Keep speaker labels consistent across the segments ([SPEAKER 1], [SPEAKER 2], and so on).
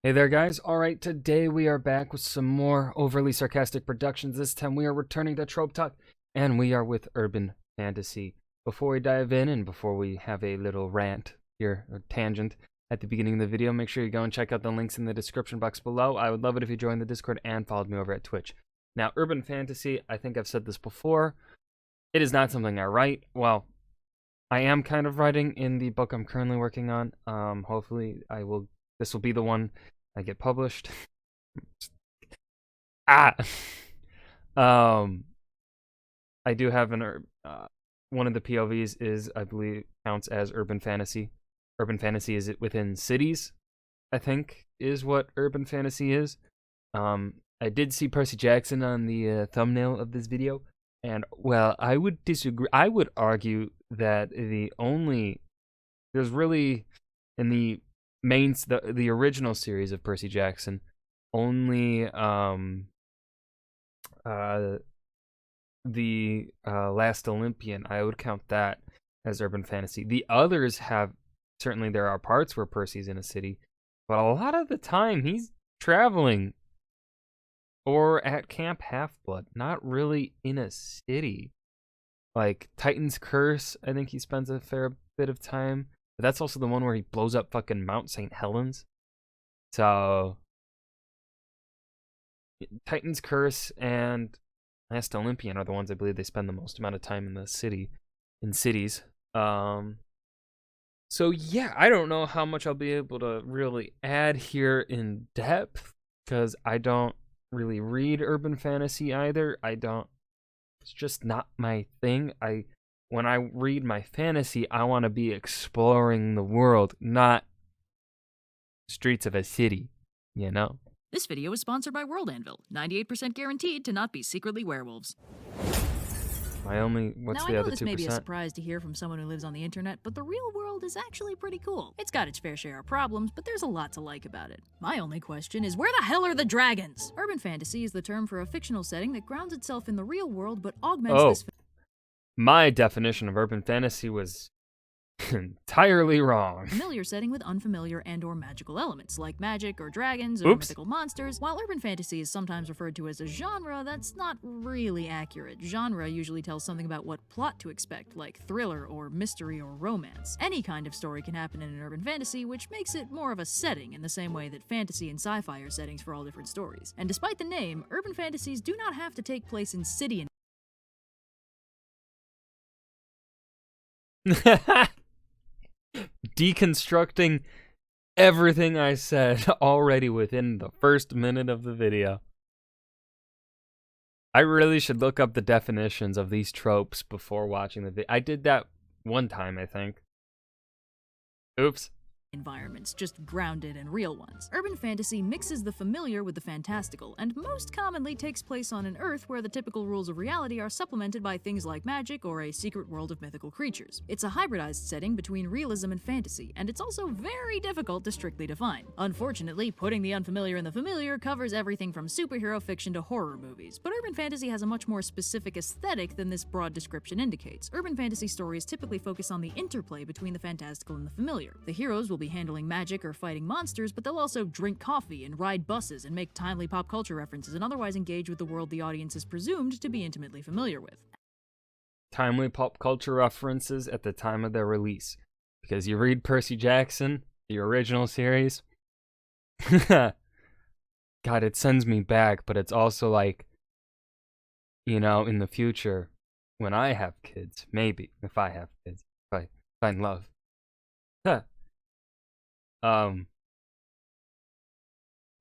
[SPEAKER 1] Hey there, guys. Alright, today we are back with some more overly sarcastic productions. This time we are returning to Trope Talk, and we are with urban fantasy. Before we dive in, and before we have a little rant here, or tangent, at the beginning of the video, make sure you go and check out the links in the description box below. I would love it if you joined the Discord and followed me over at Twitch. Now, urban fantasy, I think I've said this before, it is not something I write. Well, I am kind of writing in the book I'm currently working on. Hopefully this will be the one I get published. ah! I do have one of the POVs is, I believe, counts as urban fantasy. Urban fantasy is it within cities, I think, is what urban fantasy is. I did see Percy Jackson on the thumbnail of this video, and, well, I would disagree. I would argue that there's really, in the the original series of Percy Jackson, only the Last Olympian, I would count that as urban fantasy. The others have, certainly there are parts where Percy's in a city, but a lot of the time he's traveling or at Camp Half-Blood, not really in a city. Like Titan's Curse, I think he spends a fair bit of time. But that's also the one where he blows up fucking Mount St. Helens. So, Titan's Curse and Last Olympian are the ones I believe they spend the most amount of time in the cities. So yeah, I don't know how much I'll be able to really add here in depth, because I don't really read urban fantasy either. It's just not my thing. When I read my fantasy, I want to be exploring the world, not streets of a city, you know?
[SPEAKER 2] This video is sponsored by World Anvil, 98% guaranteed to not be secretly werewolves.
[SPEAKER 1] What's the other 2%?
[SPEAKER 2] Now, I know this may be a surprise to hear from someone who lives on the internet, but the real world is actually pretty cool. It's got its fair share of problems, but there's a lot to like about it. My only question is, where the hell are the dragons? Urban fantasy is the term for a fictional setting that grounds itself in the real world, but augments this.
[SPEAKER 1] My definition of urban fantasy was entirely wrong.
[SPEAKER 2] Familiar setting with unfamiliar and or magical elements, like magic or dragons or mythical monsters. While urban fantasy is sometimes referred to as a genre, that's not really accurate. Genre usually tells something about what plot to expect, like thriller or mystery or romance. Any kind of story can happen in an urban fantasy, which makes it more of a setting, in the same way that fantasy and sci-fi are settings for all different stories. And despite the name, urban fantasies do not have to take place in city and
[SPEAKER 1] deconstructing everything I said already within the first minute of the video. I really should look up the definitions of these tropes before watching the video. I did that one time, I think. Oops.
[SPEAKER 2] Environments, just grounded and real ones. Urban fantasy mixes the familiar with the fantastical, and most commonly takes place on an Earth where the typical rules of reality are supplemented by things like magic or a secret world of mythical creatures. It's a hybridized setting between realism and fantasy, and it's also very difficult to strictly define. Unfortunately, putting the unfamiliar in the familiar covers everything from superhero fiction to horror movies, but urban fantasy has a much more specific aesthetic than this broad description indicates. Urban fantasy stories typically focus on the interplay between the fantastical and the familiar. The heroes will be handling magic or fighting monsters, but they'll also drink coffee and ride buses and make timely pop culture references and otherwise engage with the world the audience is presumed to be intimately familiar with.
[SPEAKER 1] Timely pop culture references at the time of their release. Because you read Percy Jackson, the original series, God, it sends me back, but it's also like, you know, in the future, when I have kids, maybe, if I have kids, if I find love.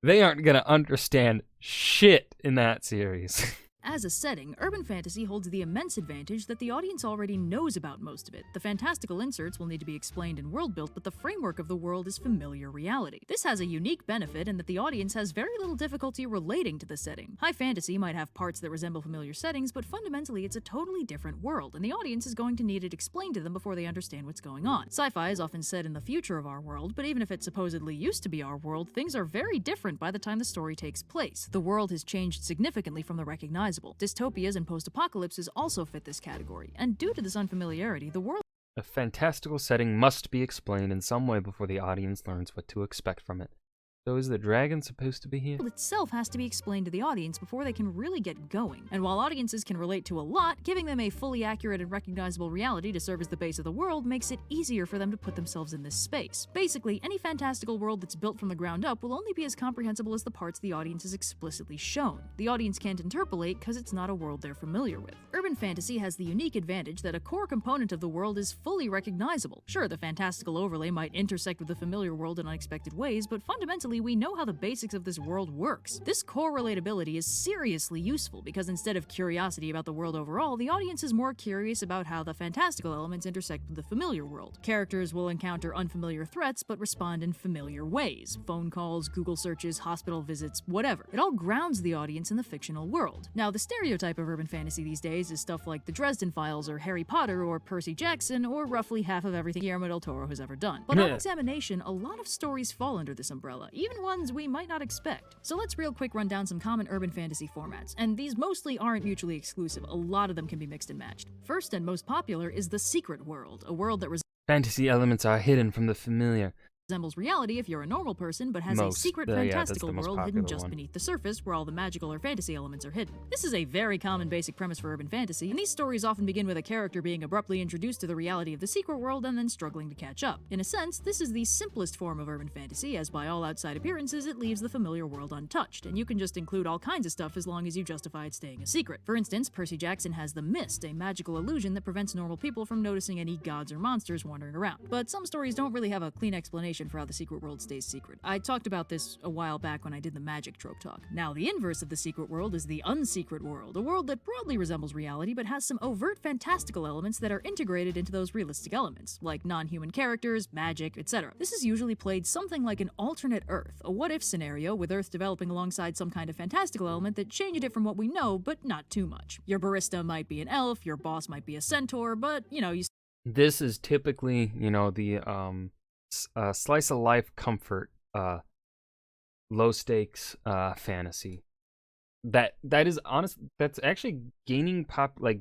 [SPEAKER 1] They aren't gonna understand shit in that series.
[SPEAKER 2] As a setting, urban fantasy holds the immense advantage that the audience already knows about most of it. The fantastical inserts will need to be explained and world-built, but the framework of the world is familiar reality. This has a unique benefit in that the audience has very little difficulty relating to the setting. High fantasy might have parts that resemble familiar settings, but fundamentally it's a totally different world, and the audience is going to need it explained to them before they understand what's going on. Sci-fi is often set in the future of our world, but even if it supposedly used to be our world, things are very different by the time the story takes place. The world has changed significantly from the recognizable. Dystopias and post-apocalypses also fit this category, and due to this unfamiliarity, the world
[SPEAKER 1] A fantastical setting must be explained in some way before the audience learns what to expect from it. So is the dragon supposed to be here?
[SPEAKER 2] The world itself has to be explained to the audience before they can really get going. And while audiences can relate to a lot, giving them a fully accurate and recognizable reality to serve as the base of the world makes it easier for them to put themselves in this space. Basically, any fantastical world that's built from the ground up will only be as comprehensible as the parts the audience is explicitly shown. The audience can't interpolate because it's not a world they're familiar with. Urban fantasy has the unique advantage that a core component of the world is fully recognizable. Sure, the fantastical overlay might intersect with the familiar world in unexpected ways, but fundamentally we know how the basics of this world works. This core relatability is seriously useful because instead of curiosity about the world overall, the audience is more curious about how the fantastical elements intersect with the familiar world. Characters will encounter unfamiliar threats but respond in familiar ways. Phone calls, Google searches, hospital visits, whatever. It all grounds the audience in the fictional world. Now, the stereotype of urban fantasy these days is stuff like the Dresden Files or Harry Potter or Percy Jackson or roughly half of everything Guillermo del Toro has ever done. But on examination, a lot of stories fall under this umbrella, even ones we might not expect. So let's real quick run down some common urban fantasy formats, and these mostly aren't mutually exclusive. A lot of them can be mixed and matched. First and most popular is the secret world, a world that
[SPEAKER 1] Fantasy elements are hidden from the familiar.
[SPEAKER 2] resembles reality if you're a normal person, but has a secret fantastical world hidden just
[SPEAKER 1] one.
[SPEAKER 2] beneath the surface where all the magical or fantasy elements are hidden. This is a very common basic premise for urban fantasy, and these stories often begin with a character being abruptly introduced to the reality of the secret world and then struggling to catch up. In a sense, this is the simplest form of urban fantasy, as by all outside appearances it leaves the familiar world untouched, and you can just include all kinds of stuff as long as you justify it staying a secret. For instance, Percy Jackson has the Mist, a magical illusion that prevents normal people from noticing any gods or monsters wandering around. But some stories don't really have a clean explanation for how the secret world stays secret. I talked about this a while back when I did the magic trope talk. Now, the inverse of the secret world is the unsecret world, a world that broadly resembles reality but has some overt fantastical elements that are integrated into those realistic elements, like non-human characters, magic, etc. This is usually played something like an alternate Earth, a what-if scenario with Earth developing alongside some kind of fantastical element that changed it from what we know, but not too much. Your barista might be an elf, your boss might be a centaur, but, you
[SPEAKER 1] This is typically, the slice of life comfort, low stakes fantasy. That is honest. That's actually gaining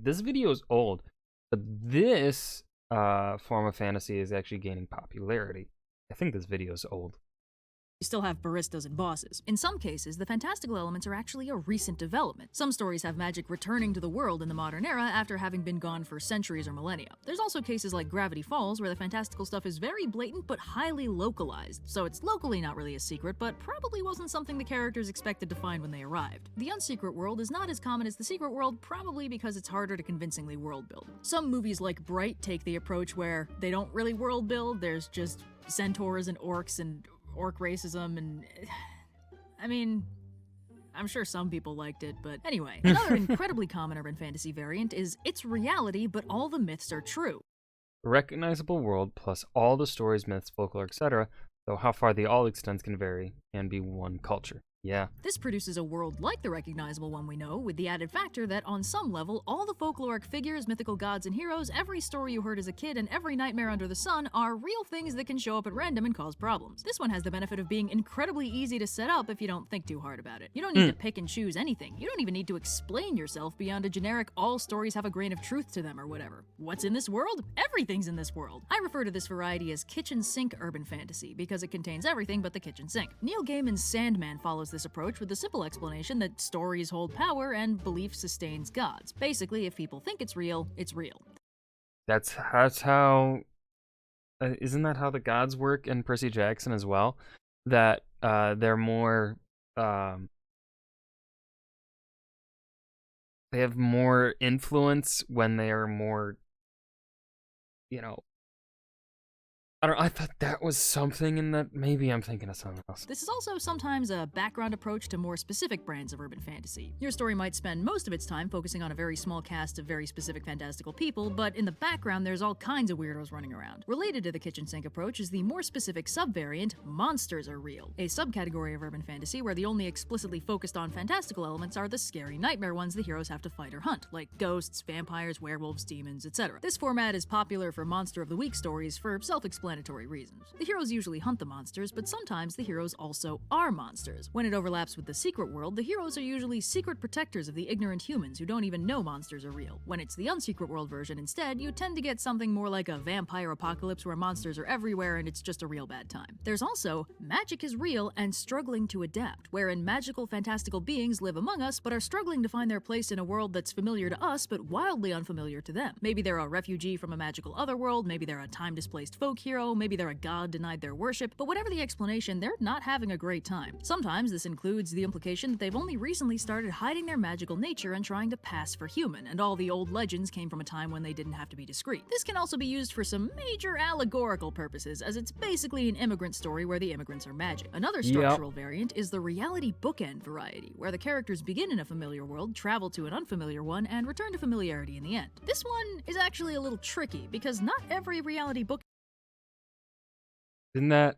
[SPEAKER 1] this video is old, but this form of fantasy is actually gaining popularity. I think this video is old.
[SPEAKER 2] You still have baristas and bosses. In some cases, the fantastical elements are actually a recent development. Some stories have magic returning to the world in the modern era after having been gone for centuries or millennia. There's also cases like Gravity Falls, where the fantastical stuff is very blatant but highly localized, so it's locally not really a secret, but probably wasn't something the characters expected to find when they arrived. The unsecret world is not as common as the secret world, probably because it's harder to convincingly world build. Some movies like Bright take the approach where they don't really world build, there's just centaurs and orcs and orc racism, and I'm sure some people liked it, but anyway. Another incredibly common urban fantasy variant is it's reality, but all the myths are true.
[SPEAKER 1] A recognizable world plus all the stories, myths, folklore, etc., though how far the all extends can vary and be one culture. Yeah.
[SPEAKER 2] This produces a world like the recognizable one we know, with the added factor that on some level, all the folkloric figures, mythical gods and heroes, every story you heard as a kid, and every nightmare under the sun are real things that can show up at random and cause problems. This one has the benefit of being incredibly easy to set up if you don't think too hard about it. You don't need to pick and choose anything. You don't even need to explain yourself beyond a generic all stories have a grain of truth to them or whatever. What's in this world? Everything's in this world. I refer to this variety as kitchen sink urban fantasy because it contains everything but the kitchen sink. Neil Gaiman's Sandman follows this approach with the simple explanation that stories hold power and belief sustains gods. Basically, if people think it's real, it's real.
[SPEAKER 1] That's how... isn't that how the gods work in Percy Jackson as well? That they're more... they have more influence when they are more... I thought that was something in that. Maybe I'm thinking of something else.
[SPEAKER 2] This is also sometimes a background approach to more specific brands of urban fantasy. Your story might spend most of its time focusing on a very small cast of very specific fantastical people, but in the background there's all kinds of weirdos running around. Related to the kitchen sink approach is the more specific subvariant, monsters are real, a subcategory of urban fantasy where the only explicitly focused on fantastical elements are the scary nightmare ones the heroes have to fight or hunt, like ghosts, vampires, werewolves, demons, etc. This format is popular for Monster of the Week stories for self-explanatory self-explanatory reasons. The heroes usually hunt the monsters, but sometimes the heroes also are monsters. When it overlaps with the secret world, the heroes are usually secret protectors of the ignorant humans who don't even know monsters are real. When it's the unsecret world version instead, you tend to get something more like a vampire apocalypse where monsters are everywhere and it's just a real bad time. There's also magic is real and struggling to adapt, wherein magical fantastical beings live among us but are struggling to find their place in a world that's familiar to us but wildly unfamiliar to them. Maybe they're a refugee from a magical otherworld, maybe they're a time-displaced folk hero, maybe they're a god denied their worship, but whatever the explanation, they're not having a great time. Sometimes this includes the implication that they've only recently started hiding their magical nature and trying to pass for human, and all the old legends came from a time when they didn't have to be discreet. This can also be used for some major allegorical purposes, as it's basically an immigrant story where the immigrants are magic. Another structural variant is the reality bookend variety, where the characters begin in a familiar world, travel to an unfamiliar one, and return to familiarity in the end. This one is actually a little tricky, because not every reality book
[SPEAKER 1] Isn't that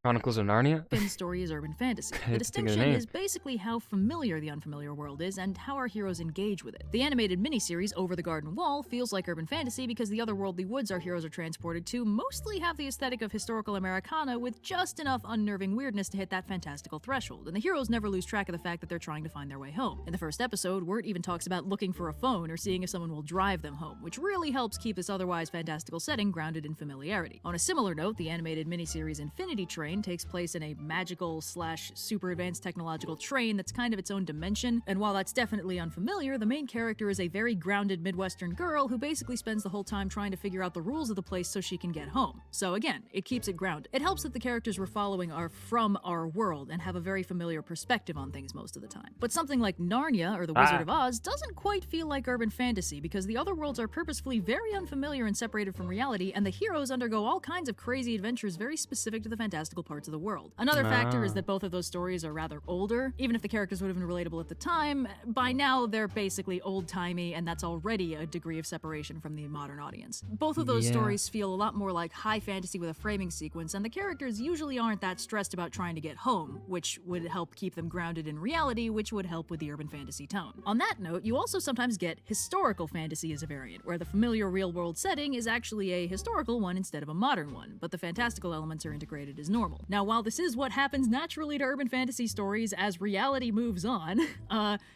[SPEAKER 1] Chronicles of Narnia?
[SPEAKER 2] story is urban fantasy. The distinction is basically how familiar the unfamiliar world is and how our heroes engage with it. The animated miniseries Over the Garden Wall feels like urban fantasy because the otherworldly woods our heroes are transported to mostly have the aesthetic of historical Americana with just enough unnerving weirdness to hit that fantastical threshold, and the heroes never lose track of the fact that they're trying to find their way home. In the first episode, Wirt even talks about looking for a phone or seeing if someone will drive them home, which really helps keep this otherwise fantastical setting grounded in familiarity. On a similar note, the animated miniseries Infinity Train takes place in a magical / super advanced technological train that's kind of its own dimension, and while that's definitely unfamiliar, the main character is a very grounded Midwestern girl who basically spends the whole time trying to figure out the rules of the place so she can get home. So again, it keeps it grounded. It helps that the characters we're following are from our world and have a very familiar perspective on things most of the time. But something like Narnia or The Wizard of Oz doesn't quite feel like urban fantasy because the other worlds are purposefully very unfamiliar and separated from reality, and the heroes undergo all kinds of crazy adventures very specific to the fantastical parts of the world. Another factor is that both of those stories are rather older. Even if the characters would have been relatable at the time, by now they're basically old-timey, and that's already a degree of separation from the modern audience. Both of those stories feel a lot more like high fantasy with a framing sequence, and the characters usually aren't that stressed about trying to get home, which would help keep them grounded in reality, which would help with the urban fantasy tone. On that note, you also sometimes get historical fantasy as a variant, where the familiar real-world setting is actually a historical one instead of a modern one, but the fantastical elements are integrated as normal. Now, while this is what happens naturally to urban fantasy stories as reality moves on,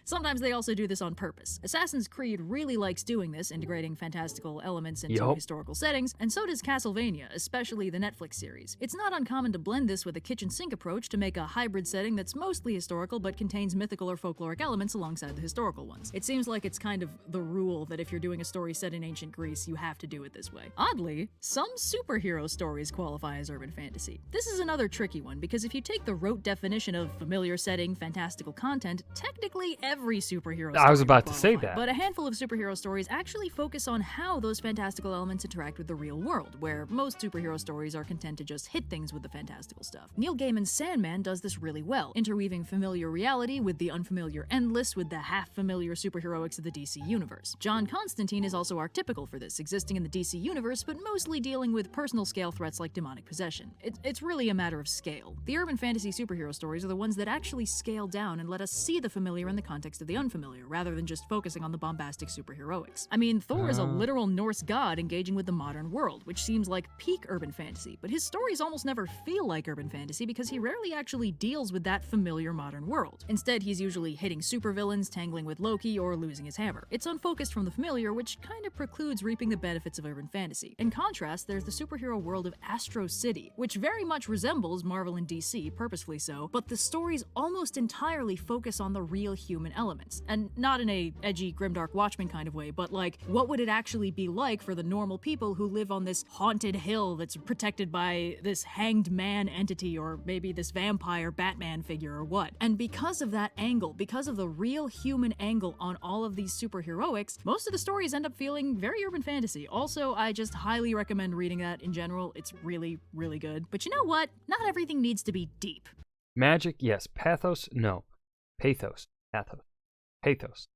[SPEAKER 2] sometimes they also do this on purpose. Assassin's Creed really likes doing this, integrating fantastical elements into historical settings, and so does Castlevania, especially the Netflix series. It's not uncommon to blend this with a kitchen sink approach to make a hybrid setting that's mostly historical but contains mythical or folkloric elements alongside the historical ones. It seems like it's kind of the rule that if you're doing a story set in ancient Greece, you have to do it this way. Oddly, some superhero stories qualify as urban fantasy. This is another tricky one, because if you take the rote definition of familiar setting, fantastical content, technically every superhero story
[SPEAKER 1] I was about to
[SPEAKER 2] qualify,
[SPEAKER 1] say that.
[SPEAKER 2] but a handful of superhero stories actually focus on how those fantastical elements interact with the real world, where most superhero stories are content to just hit things with the fantastical stuff. Neil Gaiman's Sandman does this really well, interweaving familiar reality with the unfamiliar endless with the half-familiar superheroics of the DC universe. John Constantine is also archetypical for this, existing in the DC universe, but mostly dealing with personal scale threats like demonic possession. It's really a matter of scale. The urban fantasy superhero stories are the ones that actually scale down and let us see the familiar in the context of the unfamiliar, rather than just focusing on the bombastic superheroics. I mean, Thor is a literal Norse god engaging with the modern world, which seems like peak urban fantasy, but his stories almost never feel like urban fantasy because he rarely actually deals with that familiar modern world. Instead, he's usually hitting supervillains, tangling with Loki, or losing his hammer. It's unfocused from the familiar, which kind of precludes reaping the benefits of urban fantasy. In contrast, there's the superhero world of Astro City, which very much resembles Marvel and DC, purposefully so, but the stories almost entirely focus on the real human elements. And not in a edgy, grimdark Watchmen kind of way, but like, what would it actually be like for the normal people who live on this haunted hill that's protected by this hanged man entity, or maybe this vampire Batman figure, or what? And because of that angle, because of the real human angle on all of these superheroics, most of the stories end up feeling very urban fantasy. Also, I just highly recommend reading that in general. It's really, really good. But you know what? Not everything needs to be deep.
[SPEAKER 1] Magic, yes. Pathos, no. Pathos. Pathos. Pathos.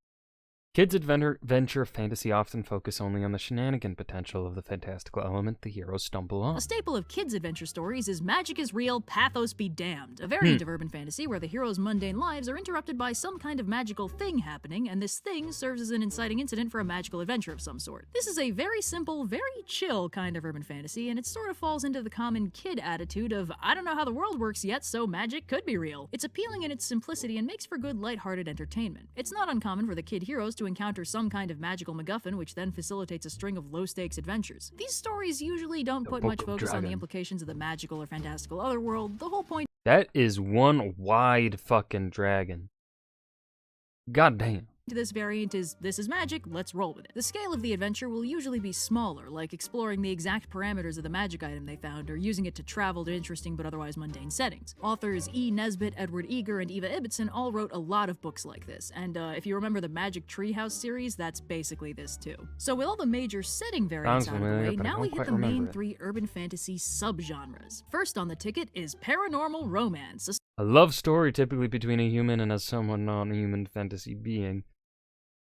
[SPEAKER 1] Kids' adventure fantasy often focus only on the shenanigan potential of the fantastical element the heroes stumble on.
[SPEAKER 2] A staple of kids' adventure stories is magic is real, pathos be damned, a variant of urban fantasy where the heroes' mundane lives are interrupted by some kind of magical thing happening, and this thing serves as an inciting incident for a magical adventure of some sort. This is a very simple, very chill kind of urban fantasy, and it sort of falls into the common kid attitude of, I don't know how the world works yet, so magic could be real. It's appealing in its simplicity and makes for good lighthearted entertainment. It's not uncommon for the kid heroes to encounter some kind of magical MacGuffin which then facilitates a string of low-stakes adventures. These stories usually don't put much focus on the implications of the magical or fantastical otherworld. The whole point
[SPEAKER 1] That is one wide fucking dragon. God damn.
[SPEAKER 2] to this variant is, this is magic, let's roll with it. The scale of the adventure will usually be smaller, like exploring the exact parameters of the magic item they found, or using it to travel to interesting but otherwise mundane settings. Authors E. Nesbitt, Edward Eager, and Eva Ibbotson all wrote a lot of books like this, and if you remember the Magic Treehouse series, that's basically this too. So with all the major setting variants out of the way, now we hit the main three urban fantasy subgenres. First on the ticket is Paranormal Romance,
[SPEAKER 1] a love story typically between a human and a somewhat non-human fantasy being.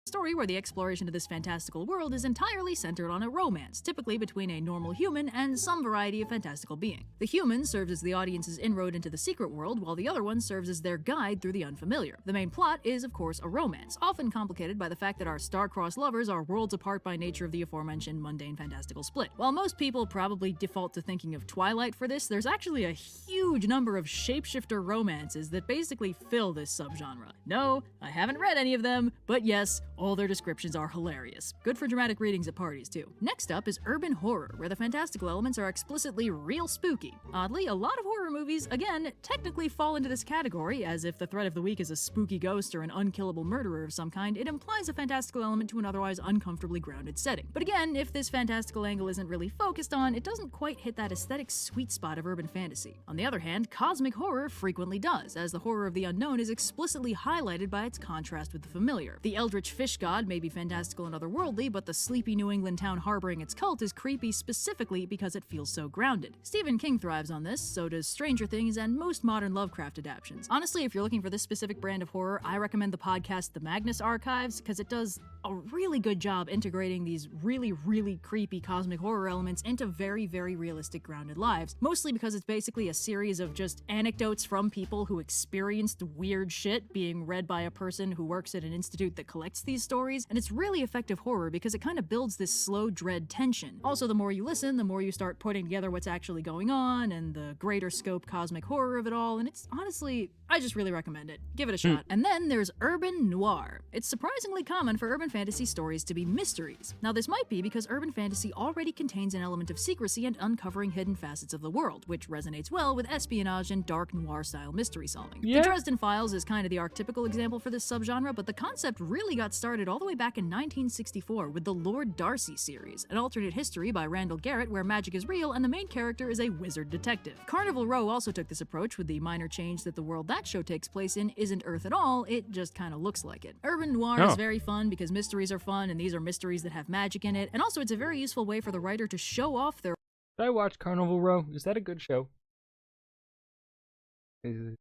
[SPEAKER 2] story where the exploration of this fantastical world is entirely centered on a romance, typically between a normal human and some variety of fantastical being. The human serves as the audience's inroad into the secret world, while the other one serves as their guide through the unfamiliar. The main plot is, of course, a romance, often complicated by the fact that our star-crossed lovers are worlds apart by nature of the aforementioned mundane fantastical split. While most people probably default to thinking of Twilight for this, there's actually a huge number of shapeshifter romances that basically fill this subgenre. No, I haven't read any of them, but yes, all their descriptions are hilarious. Good for dramatic readings at parties, too. Next up is urban horror, where the fantastical elements are explicitly real spooky. Oddly, a lot of horror movies, again, technically fall into this category, as if the threat of the week is a spooky ghost or an unkillable murderer of some kind, it implies a fantastical element to an otherwise uncomfortably grounded setting. But again, if this fantastical angle isn't really focused on, it doesn't quite hit that aesthetic sweet spot of urban fantasy. On the other hand, cosmic horror frequently does, as the horror of the unknown is explicitly highlighted by its contrast with the familiar. The eldritch fish god may be fantastical and otherworldly, but the sleepy New England town harboring its cult is creepy specifically because it feels so grounded. Stephen King thrives on this, so does Stranger Things and most modern Lovecraft adaptations. Honestly, if you're looking for this specific brand of horror, I recommend the podcast The Magnus Archives, because it does a really good job integrating these really creepy cosmic horror elements into very realistic grounded lives, mostly because it's basically a series of just anecdotes from people who experienced weird shit being read by a person who works at an institute that collects these stories, and it's really effective horror because it kind of builds this slow dread tension. Also, the more you listen, the more you start putting together what's actually going on and the greater scope cosmic horror of it all, and it's honestly, I just really recommend it. Give it a shot. And then there's urban noir. It's surprisingly common for urban fantasy stories to be mysteries. Now this might be because urban fantasy already contains an element of secrecy and uncovering hidden facets of the world, which resonates well with espionage and dark noir style mystery solving. The Dresden Files is kind of the archetypical example for this subgenre, but the concept really got started all the way back in 1964 with the Lord Darcy series, an alternate history by Randall Garrett where magic is real and the main character is a wizard detective. Carnival Row also took this approach with the minor change that the world that show takes place in isn't Earth at all, it just kind of looks like it. Urban noir is very fun because mysteries are fun and these are mysteries that have magic in it, and also it's a very useful way for the writer to show off their
[SPEAKER 1] Did I watch Carnival Row? Is that a good show?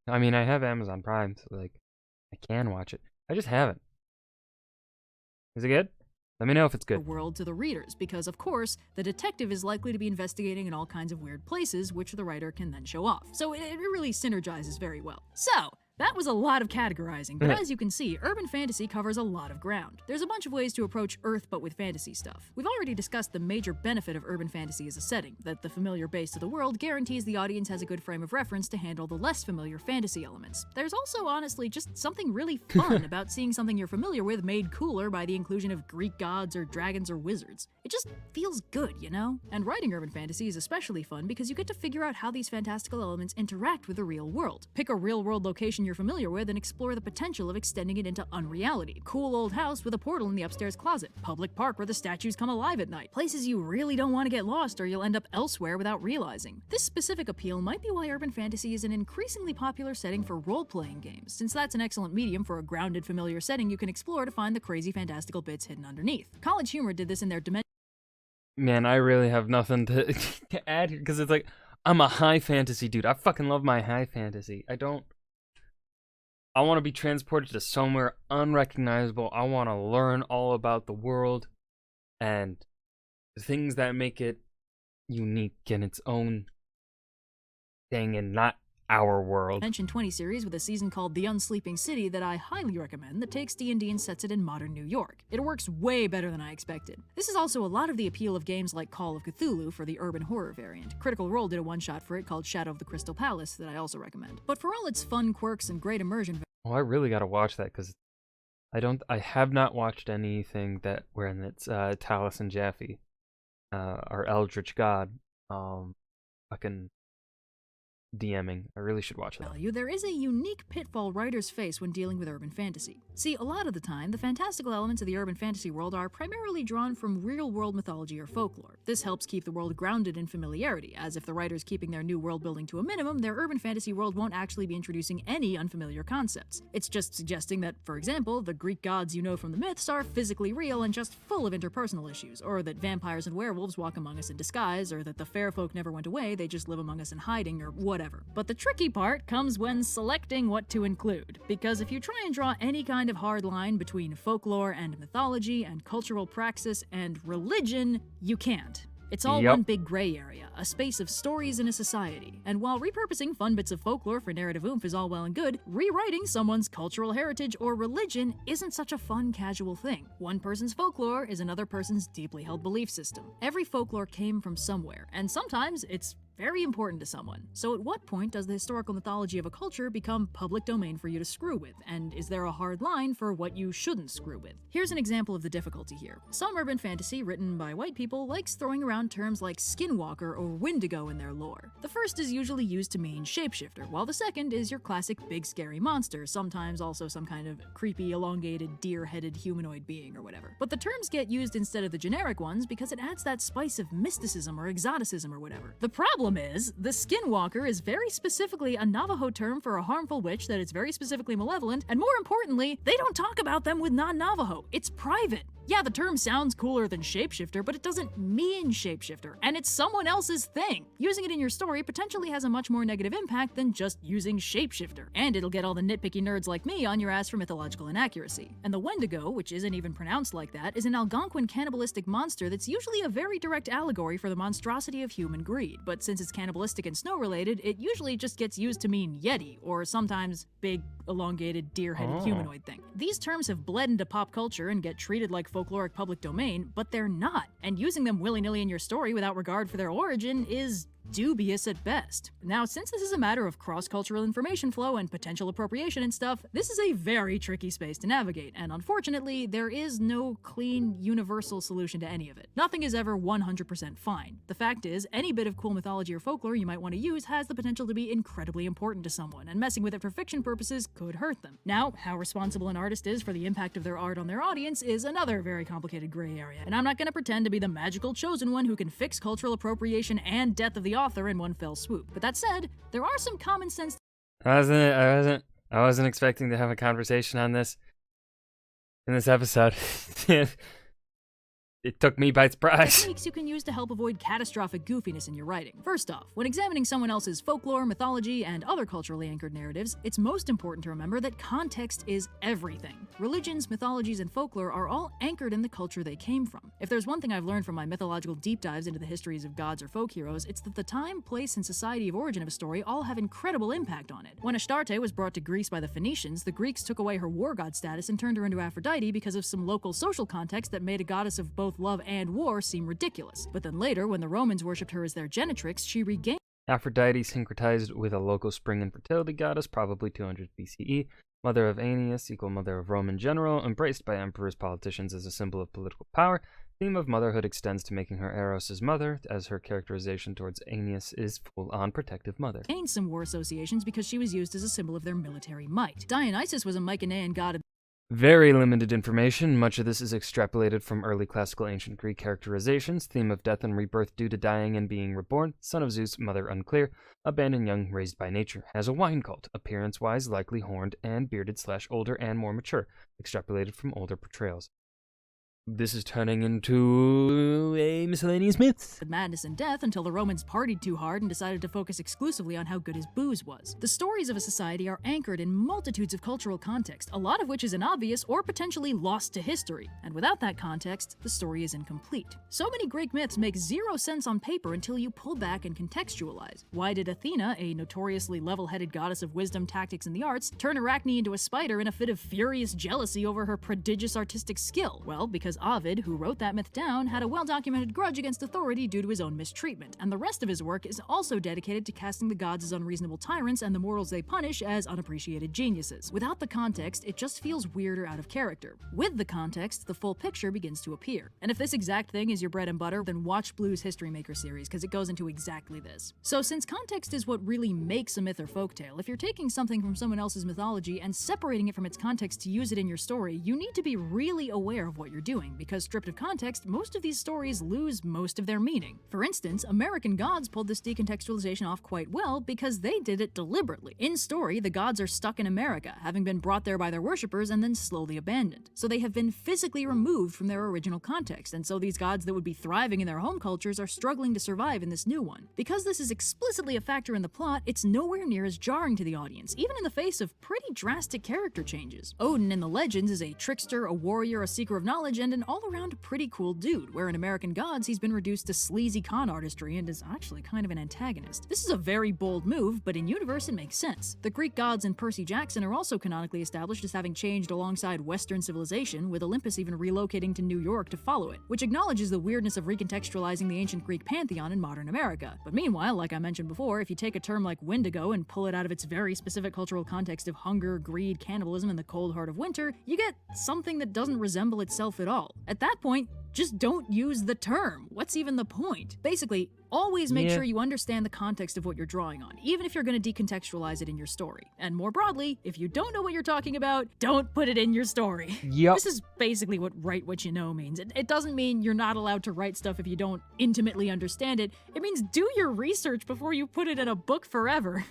[SPEAKER 1] I mean, I have Amazon Prime, so like, I can watch it. I just haven't. Is it good? Let me know if it's good.
[SPEAKER 2] world to the readers, because of course, the detective is likely to be investigating in all kinds of weird places, which the writer can then show off. So it really synergizes very well. So, that was a lot of categorizing, but as you can see, urban fantasy covers a lot of ground. There's a bunch of ways to approach Earth but with fantasy stuff. We've already discussed the major benefit of urban fantasy as a setting, that the familiar base of the world guarantees the audience has a good frame of reference to handle the less familiar fantasy elements. There's also honestly just something really fun about seeing something you're familiar with made cooler by the inclusion of Greek gods or dragons or wizards. It just feels good, you know? And writing urban fantasy is especially fun because you get to figure out how these fantastical elements interact with the real world. Pick a real-world location you're familiar with and explore the potential of extending it into unreality. Cool old house with a portal in the upstairs closet. Public park where the statues come alive at night. Places you really don't want to get lost or you'll end up elsewhere without realizing. This specific appeal might be why urban fantasy is an increasingly popular setting for role-playing games, since that's an excellent medium for a grounded, familiar setting you can explore to find the crazy fantastical bits hidden underneath. College Humor did this in their
[SPEAKER 1] Man, I really have nothing to, to add here, because it's like, I'm a high fantasy dude. I fucking love my high fantasy. I want to be transported to somewhere unrecognizable. I want to learn all about the world and the things that make it unique in its own thing and not our world.
[SPEAKER 2] Mention 20 series with a season called The Unsleeping City that I highly recommend that takes D&D and sets it in modern New York. It works way better than I expected. This is also a lot of the appeal of games like Call of Cthulhu for the urban horror variant. Critical Role did a one-shot for it called Shadow of the Crystal Palace that I also recommend. But for all its fun quirks and great immersion...
[SPEAKER 1] Oh, I really gotta watch that because I have not watched anything that wherein it's Talus and Jaffe, our Eldritch God, fucking DMing. I really should watch that.
[SPEAKER 2] There is a unique pitfall writers face when dealing with urban fantasy. See, a lot of the time, the fantastical elements of the urban fantasy world are primarily drawn from real-world mythology or folklore. This helps keep the world grounded in familiarity, as if the writer's keeping their new world building to a minimum, their urban fantasy world won't actually be introducing any unfamiliar concepts. It's just suggesting that, for example, the Greek gods you know from the myths are physically real and just full of interpersonal issues, or that vampires and werewolves walk among us in disguise, or that the fair folk never went away, they just live among us in hiding, or whatever. But the tricky part comes when selecting what to include, because if you try and draw any kind of hard line between folklore and mythology and cultural praxis and religion, you can't. It's all one big gray area, a space of stories in a society. And while repurposing fun bits of folklore for narrative oomph is all well and good, rewriting someone's cultural heritage or religion isn't such a fun, casual thing. One person's folklore is another person's deeply held belief system. Every folklore came from somewhere, and sometimes it's very important to someone. So at what point does the historical mythology of a culture become public domain for you to screw with? And is there a hard line for what you shouldn't screw with? Here's an example of the difficulty here. Some urban fantasy written by white people likes throwing around terms like skinwalker or wendigo in their lore. The first is usually used to mean shapeshifter, while the second is your classic big scary monster, sometimes also some kind of creepy elongated deer-headed humanoid being or whatever. But the terms get used instead of the generic ones because it adds that spice of mysticism or exoticism or whatever. The problem is, the skinwalker is very specifically a Navajo term for a harmful witch that is very specifically malevolent, and more importantly, they don't talk about them with non-Navajo. It's private. Yeah, the term sounds cooler than shapeshifter, but it doesn't mean shapeshifter, and it's someone else's thing. Using it in your story potentially has a much more negative impact than just using shapeshifter, and it'll get all the nitpicky nerds like me on your ass for mythological inaccuracy. And the Wendigo, which isn't even pronounced like that, is an Algonquin cannibalistic monster that's usually a very direct allegory for the monstrosity of human greed, but since it's cannibalistic and snow-related, it usually just gets used to mean yeti, or sometimes big, elongated, deer-headed humanoid thing. These terms have bled into pop culture and get treated like folkloric public domain, but they're not, and using them willy-nilly in your story without regard for their origin is dubious at best. Now, since this is a matter of cross-cultural information flow and potential appropriation and stuff, this is a very tricky space to navigate, and unfortunately, there is no clean, universal solution to any of it. Nothing is ever 100% fine. The fact is, any bit of cool mythology or folklore you might want to use has the potential to be incredibly important to someone, and messing with it for fiction purposes could hurt them. Now, how responsible an artist is for the impact of their art on their audience is another very complicated gray area, and I'm not gonna pretend to be the magical chosen one who can fix cultural appropriation and death of the author in one fell swoop. But that said, there are some common sense.
[SPEAKER 1] I wasn't expecting to have a conversation on this in this episode. It took me by surprise.
[SPEAKER 2] Techniques you can use to help avoid catastrophic goofiness in your writing. First off, when examining someone else's folklore, mythology, and other culturally anchored narratives, it's most important to remember that context is everything. Religions, mythologies, and folklore are all anchored in the culture they came from. If there's one thing I've learned from my mythological deep dives into the histories of gods or folk heroes, it's that the time, place, and society of origin of a story all have incredible impact on it. When Astarte was brought to Greece by the Phoenicians, the Greeks took away her war god status and turned her into Aphrodite because of some local social context that made a goddess of both love and war seem ridiculous. But then later, when the Romans worshipped her as their genitrix, she regained
[SPEAKER 1] Aphrodite syncretized with a local spring and fertility goddess, probably 200 BCE, mother of Aeneas, equal mother of Roman general, embraced by emperors, politicians as a symbol of political power. Theme of motherhood extends to making her Eros' mother, as her characterization towards Aeneas is full-on protective mother.
[SPEAKER 2] gained some war associations because she was used as a symbol of their military might. Dionysus was a Mycenaean god of
[SPEAKER 1] Very limited information. Much of this is extrapolated from early classical ancient Greek characterizations. Theme of death and rebirth due to dying and being reborn. Son of Zeus, mother unclear. Abandoned young, raised by nature. Has a wine cult. Appearance-wise, likely horned and bearded / older and more mature. Extrapolated from older portrayals. this is turning into a miscellaneous myths.
[SPEAKER 2] Madness and death until the Romans partied too hard and decided to focus exclusively on how good his booze was. The stories of a society are anchored in multitudes of cultural context, a lot of which is inobvious or potentially lost to history. And without that context, the story is incomplete. So many Greek myths make zero sense on paper until you pull back and contextualize. Why did Athena, a notoriously level-headed goddess of wisdom, tactics, and the arts, turn Arachne into a spider in a fit of furious jealousy over her prodigious artistic skill? Well, because Ovid, who wrote that myth down, had a well-documented grudge against authority due to his own mistreatment, and the rest of his work is also dedicated to casting the gods as unreasonable tyrants and the mortals they punish as unappreciated geniuses. Without the context, it just feels weird or out of character. With the context, the full picture begins to appear. And if this exact thing is your bread and butter, then watch Blue's History Maker series, because it goes into exactly this. So since context is what really makes a myth or folktale, if you're taking something from someone else's mythology and separating it from its context to use it in your story, you need to be really aware of what you're doing, because stripped of context, most of these stories lose most of their meaning. For instance, American Gods pulled this decontextualization off quite well because they did it deliberately. In story, the gods are stuck in America, having been brought there by their worshippers and then slowly abandoned. So they have been physically removed from their original context, and so these gods that would be thriving in their home cultures are struggling to survive in this new one. Because this is explicitly a factor in the plot, it's nowhere near as jarring to the audience, even in the face of pretty drastic character changes. Odin in the legends is a trickster, a warrior, a seeker of knowledge, and an all-around pretty cool dude, where in American Gods he's been reduced to sleazy con artistry and is actually kind of an antagonist. This is a very bold move, but in universe it makes sense. The Greek gods in Percy Jackson are also canonically established as having changed alongside Western civilization, with Olympus even relocating to New York to follow it, which acknowledges the weirdness of recontextualizing the ancient Greek pantheon in modern America. But meanwhile, like I mentioned before, if you take a term like Wendigo and pull it out of its very specific cultural context of hunger, greed, cannibalism, and the cold heart of winter, you get something that doesn't resemble itself at all. At that point, just don't use the term. What's even the point? Basically, always make sure you understand the context of what you're drawing on, even if you're going to decontextualize it in your story. And more broadly, if you don't know what you're talking about, don't put it in your story.
[SPEAKER 1] Yep.
[SPEAKER 2] This is basically what write what you know means. It doesn't mean you're not allowed to write stuff if you don't intimately understand it. It means do your research before you put it in a book forever.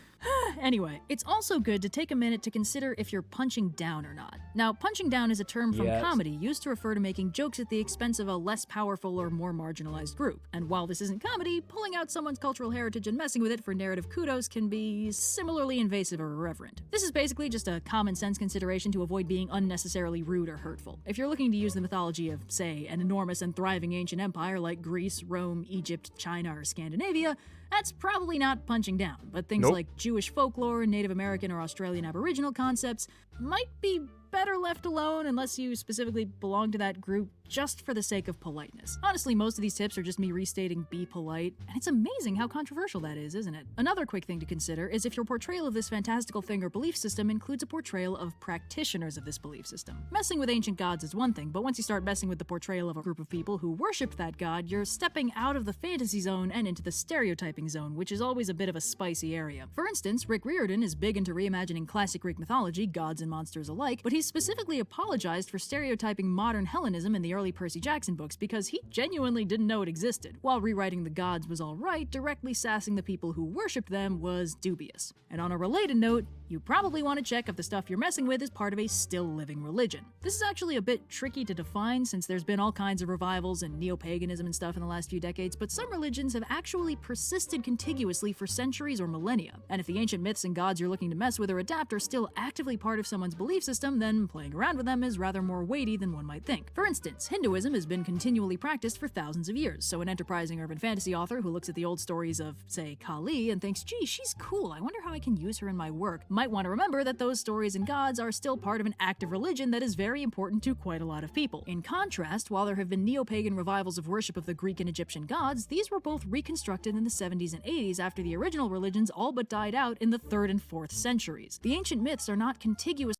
[SPEAKER 2] Anyway, it's also good to take a minute to consider if you're punching down or not. Now, punching down is a term from comedy used to refer to making jokes at the expense of a less powerful or more marginalized group. And while this isn't comedy, pulling out someone's cultural heritage and messing with it for narrative kudos can be similarly invasive or irreverent. This is basically just a common sense consideration to avoid being unnecessarily rude or hurtful. If you're looking to use the mythology of, say, an enormous and thriving ancient empire like Greece, Rome, Egypt, China, or Scandinavia, that's probably not punching down, but things like Jewish folklore, Native American or Australian Aboriginal concepts might be better left alone unless you specifically belong to that group just for the sake of politeness. Honestly, most of these tips are just me restating be polite, and it's amazing how controversial that is, isn't it? Another quick thing to consider is if your portrayal of this fantastical thing or belief system includes a portrayal of practitioners of this belief system. Messing with ancient gods is one thing, but once you start messing with the portrayal of a group of people who worship that god, you're stepping out of the fantasy zone and into the stereotyping zone, which is always a bit of a spicy area. For instance, Rick Riordan is big into reimagining classic Greek mythology, gods and monsters alike, but he's specifically apologized for stereotyping modern Hellenism in the early Percy Jackson books because he genuinely didn't know it existed. While rewriting the gods was alright, directly sassing the people who worshipped them was dubious. And on a related note, you probably want to check if the stuff you're messing with is part of a still living religion. This is actually a bit tricky to define since there's been all kinds of revivals and neo-paganism and stuff in the last few decades, but some religions have actually persisted contiguously for centuries or millennia. And if the ancient myths and gods you're looking to mess with or adapt are still actively part of someone's belief system, then playing around with them is rather more weighty than one might think. For instance, Hinduism has been continually practiced for thousands of years, so an enterprising urban fantasy author who looks at the old stories of, say, Kali and thinks, gee, she's cool, I wonder how I can use her in my work, might want to remember that those stories and gods are still part of an active religion that is very important to quite a lot of people. In contrast, while there have been neo-pagan revivals of worship of the Greek and Egyptian gods, these were both reconstructed in the 70s and 80s after the original religions all but died out in the 3rd and 4th centuries. The ancient myths are not contiguous.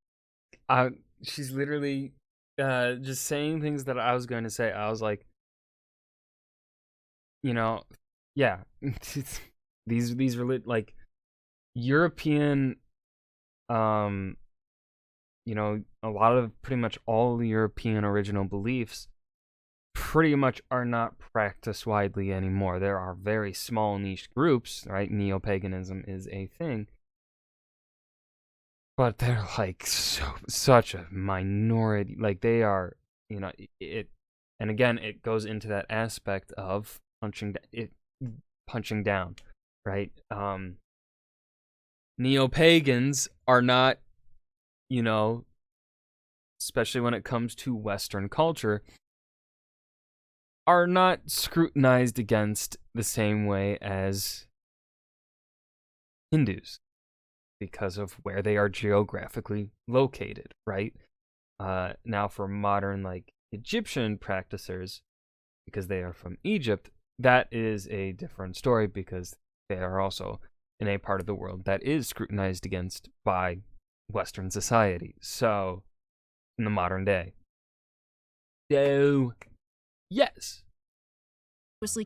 [SPEAKER 1] She's literally just saying things that I was going to say. I was like, you know, yeah, these like European, you know, a lot of pretty much all the European original beliefs pretty much are not practiced widely anymore. There are very small niche groups, right? Neo-paganism is a thing. But they're like such a minority. Like they are, you know, And again, it goes into that aspect of punching down, right? Neo-pagans are not, especially when it comes to Western culture, are not scrutinized against the same way as Hindus because of where they are geographically located, right? Now for modern, like, Egyptian practitioners, because they are from Egypt, that is a different story because they are also in a part of the world that is scrutinized against by Western society. So, in the modern day. So, yes.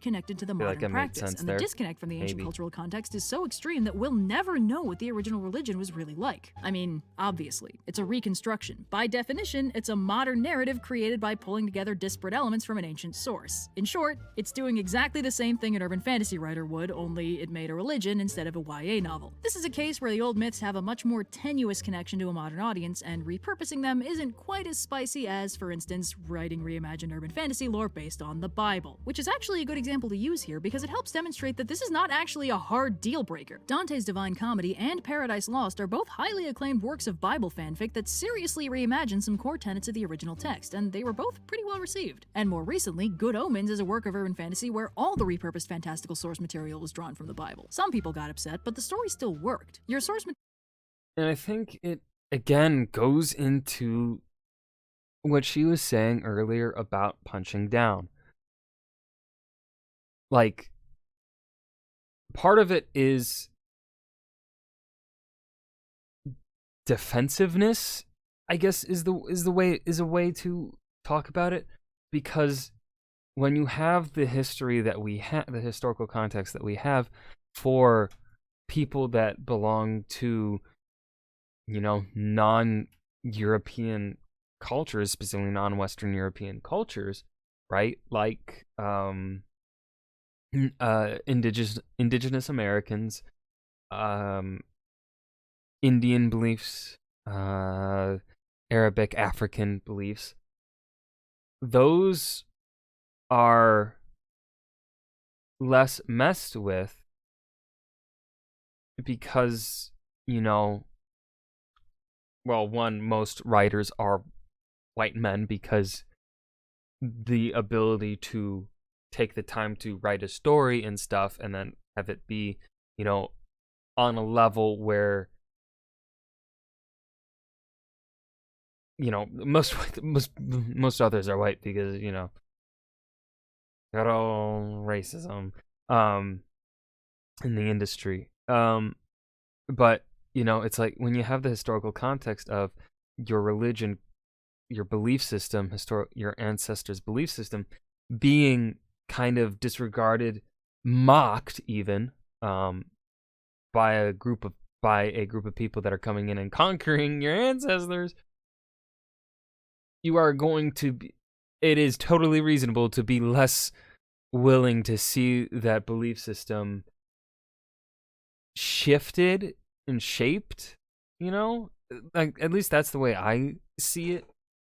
[SPEAKER 2] Connected to the
[SPEAKER 1] I feel like
[SPEAKER 2] modern
[SPEAKER 1] it made
[SPEAKER 2] practice,
[SPEAKER 1] sense
[SPEAKER 2] and
[SPEAKER 1] there.
[SPEAKER 2] the disconnect from the ancient
[SPEAKER 1] Maybe.
[SPEAKER 2] cultural context is so extreme that we'll never know what the original religion was really like. I mean, obviously, it's a reconstruction. By definition, it's a modern narrative created by pulling together disparate elements from an ancient source. In short, it's doing exactly the same thing an urban fantasy writer would, only it made a religion instead of a YA novel. This is a case where the old myths have a much more tenuous connection to a modern audience, and repurposing them isn't quite as spicy as, for instance, writing reimagined urban fantasy lore based on the Bible, which is actually a good example to use here because it helps demonstrate that this is not actually a hard deal breaker. Dante's Divine Comedy and Paradise Lost are both highly acclaimed works of Bible fanfic that seriously reimagine some core tenets of the original text, and they were both pretty well received. And more recently, Good Omens is a work of urban fantasy where all the repurposed fantastical source material was drawn from the Bible. Some people got upset, but the story still worked. Your source material.
[SPEAKER 1] And I think it, again, goes into what she was saying earlier about punching down. Like, part of it is defensiveness, I guess, is a way to talk about it, because when you have the history that we have, the historical context that we have for people that belong to, non-European cultures, specifically non-Western European cultures, right? Like, indigenous Americans, Indian beliefs, Arabic, African beliefs. Those are less messed with because, most writers are white men because the ability to take the time to write a story and stuff and then have it be, on a level where, most authors are white because, got all racism in the industry. But, it's like when you have the historical context of your religion, your belief system, your ancestors' belief system being kind of disregarded, mocked even, by a group of people that are coming in and conquering your ancestors, you are going to be, it is totally reasonable to be less willing to see that belief system shifted and shaped, like, at least that's the way I see it,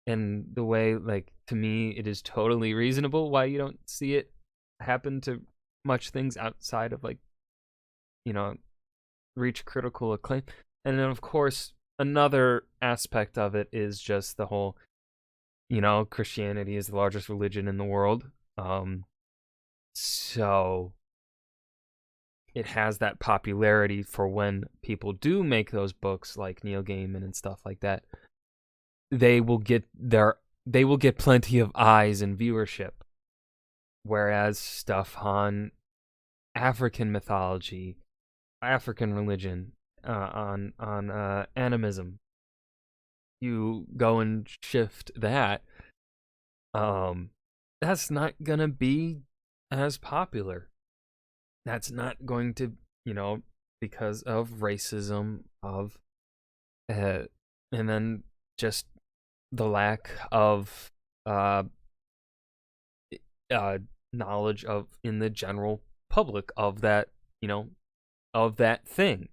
[SPEAKER 1] and the way, like, to me, it is totally reasonable why you don't see it happen to much things outside of, like, reach critical acclaim. And then, of course, another aspect of it is just the whole, Christianity is the largest religion in the world. So it has that popularity for when people do make those books like Neil Gaiman and stuff like that. They will get plenty of eyes and viewership. Whereas stuff on African mythology, African religion, on animism, you go and shift that, that's not gonna be as popular. That's not going to, because of racism, and then just the lack of knowledge of in the general public of that, of that thing.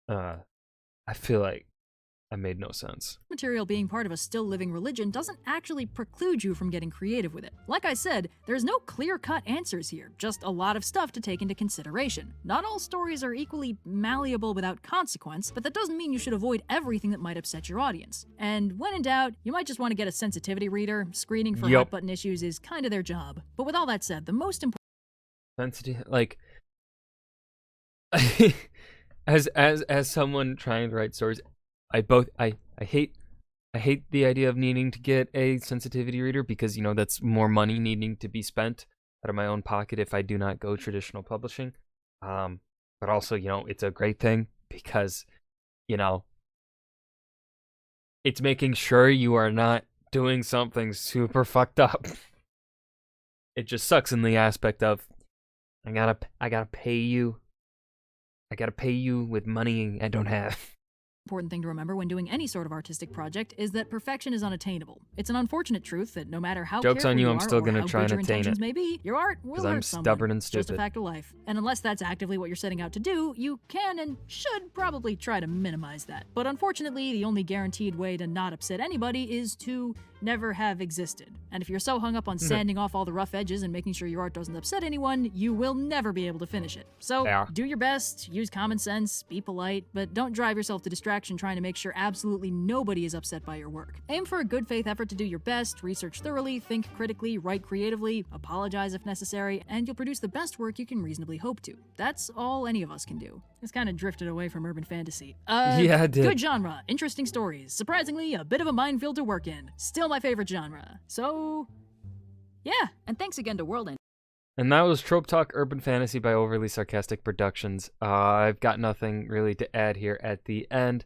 [SPEAKER 1] I feel like That made no sense.
[SPEAKER 2] Material being part of a still living religion doesn't actually preclude you from getting creative with it. Like I said, there's no clear-cut answers here, just a lot of stuff to take into consideration. Not all stories are equally malleable without consequence, but that doesn't mean you should avoid everything that might upset your audience. And when in doubt, you might just want to get a sensitivity reader. Screening for hot button issues is kind of their job. But with all that said, the most important
[SPEAKER 1] Sensitive, like, as someone trying to write stories, I hate the idea of needing to get a sensitivity reader because, you know, that's more money needing to be spent out of my own pocket if I do not go traditional publishing. But also, you know, it's a great thing because, you know, it's making sure you are not doing something super fucked up. It just sucks in the aspect of I gotta pay you. I gotta pay you with money I don't have.
[SPEAKER 2] important thing to remember when doing any sort of artistic project is that perfection is unattainable. It's an unfortunate truth that no matter how
[SPEAKER 1] Joke's on you,
[SPEAKER 2] careful
[SPEAKER 1] I'm still
[SPEAKER 2] gonna
[SPEAKER 1] try and
[SPEAKER 2] your
[SPEAKER 1] attain
[SPEAKER 2] intentions
[SPEAKER 1] it.
[SPEAKER 2] may be, your art will hurt
[SPEAKER 1] I'm
[SPEAKER 2] someone.
[SPEAKER 1] stubborn and
[SPEAKER 2] It's just a
[SPEAKER 1] stupid.
[SPEAKER 2] fact of life. And unless that's actively what you're setting out to do, you can and should probably try to minimize that. But unfortunately, the only guaranteed way to not upset anybody is to never have existed. And if you're so hung up on sanding off all the rough edges and making sure your art doesn't upset anyone, you will never be able to finish it. So do your best, use common sense, be polite, but don't drive yourself to distraction trying to make sure absolutely nobody is upset by your work. Aim for a good faith effort to do your best, research thoroughly, think critically, write creatively, apologize if necessary, and you'll produce the best work you can reasonably hope to. That's all any of us can do. It's kind of drifted away from urban fantasy.
[SPEAKER 1] Yeah, it did.
[SPEAKER 2] Good genre, interesting stories, surprisingly a bit of a minefield to work in. Still my favorite genre. So, yeah, and thanks again to World End.
[SPEAKER 1] And that was Trope Talk Urban Fantasy by Overly Sarcastic Productions. I've got nothing really to add here at the end.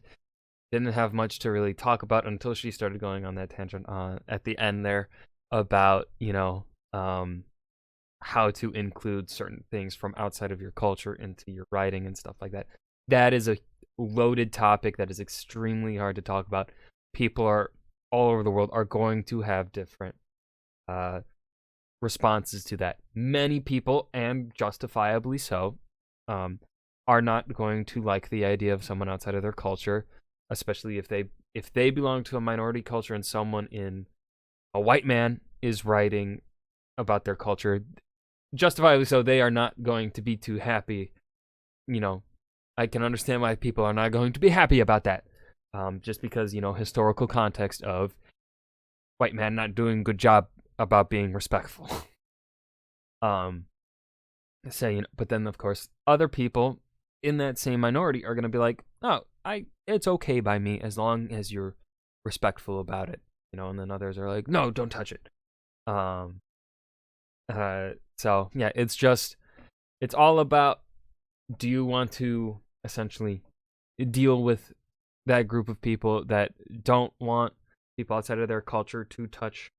[SPEAKER 1] Didn't have much to really talk about until she started going on that tangent at the end there about, you know, how to include certain things from outside of your culture into your writing and stuff like that. That is a loaded topic that is extremely hard to talk about. People are all over the world are going to have different responses to that. Many people, and justifiably so, are not going to like the idea of someone outside of their culture, especially if they belong to a minority culture and someone in a white man is writing about their culture. Justifiably so, they are not going to be too happy. You know, I can understand why people are not going to be happy about that. Just because, you know, historical context of white man not doing a good job about being respectful. Saying, but then of course other people in that same minority are going to be like, oh, it's okay by me as long as you're respectful about it, you know. And then others are like, no, don't touch it. So yeah, it's all about, do you want to essentially deal with that group of people that don't want people outside of their culture to touch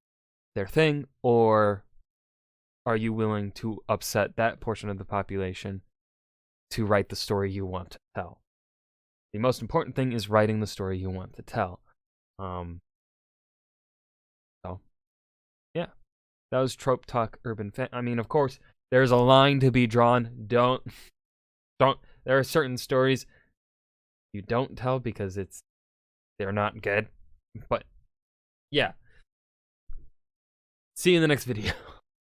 [SPEAKER 1] their thing, or are you willing to upset that portion of the population to write the story you want to tell? The most important thing is writing the story you want to tell. So yeah, that was Trope Talk Urban I mean, of course, there's a line to be drawn. Don't. There are certain stories you don't tell because they're not good. But yeah. See you in the next video.